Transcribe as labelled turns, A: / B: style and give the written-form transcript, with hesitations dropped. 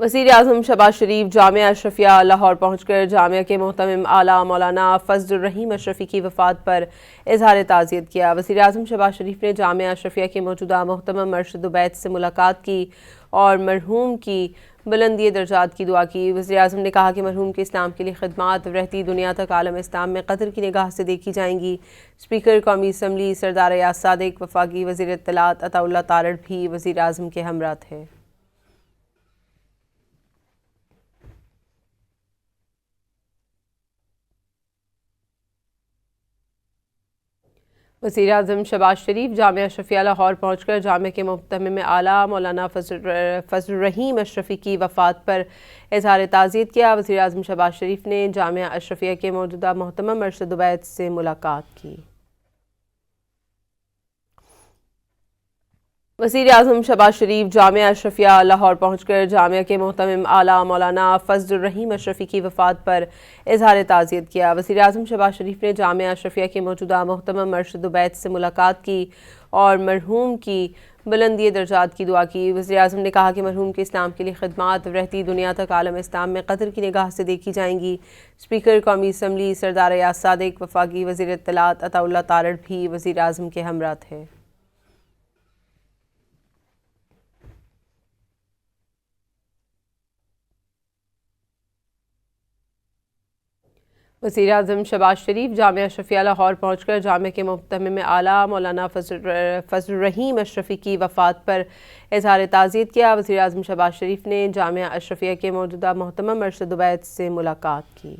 A: وزیر اعظم شہباز شریف جامعہ اشرفیہ لاہور پہنچ کر جامعہ کے محتمم اعلیٰ مولانا فضل الرحیم اشرفی کی وفات پر اظہار تعزیت کیا۔ وزیر اعظم شہباز شریف نے جامعہ اشرفیہ کے موجودہ محتمم ارشد و بیت سے ملاقات کی اور مرحوم کی بلندی درجات کی دعا کی۔ وزیر اعظم نے کہا کہ مرحوم کے اسلام کے لیے خدمات رہتی دنیا تک عالم اسلام میں قدر کی نگاہ سے دیکھی جائیں گی۔ اسپیکر قومی اسمبلی سردار ایاز صادق، وفاقی وزیر اطلاعات عطا اللہ تارڑ بھی وزیر اعظم کے ہمراہ تھے۔ وزیر اعظم شہباز شریف جامعہ اشرفیہ لاہور پہنچ کر جامعہ کے محتمم اعلیٰ مولانا فضل الرحیم اشرفی کی وفات پر اظہار تعزیت کیا۔ وزیر اعظم شہباز شریف نے جامعہ اشرفیہ کے موجودہ محتمم ارشد و بیت سے ملاقات کی۔ وزیر اعظم شہباز شریف جامعہ اشرفیہ لاہور پہنچ کر جامعہ کے محتمم اعلیٰ مولانا فضل الرحیم اشرفی کی وفات پر اظہار تعزیت کیا۔ وزیر اعظم شہباز شریف نے جامعہ اشرفیہ کے موجودہ محتمم ارشد و بیت سے ملاقات کی اور مرحوم کی بلندی درجات کی دعا کی۔ وزیر اعظم نے کہا کہ مرحوم کے اسلام کے لیے خدمات رہتی دنیا تک عالم اسلام میں قدر کی نگاہ سے دیکھی جائیں گی۔ اسپیکر قومی اسمبلی سردار ایاز صادق، وفاقی وزیر اطلاعات عطا اللہ تارڑ بھی وزیر اعظم کے ہمراہ تھے۔ وزیر اعظم شہباز شریف جامعہ اشرفیہ لاہور پہنچ کر جامعہ کے محتمم اعلیٰ مولانا فضل الرحیم اشرفی کی وفات پر اظہار تعزیت کیا۔ وزیر اعظم شہباز شریف نے جامعہ اشرفیہ کے موجودہ محتمم ارشد و بیت سے ملاقات کی۔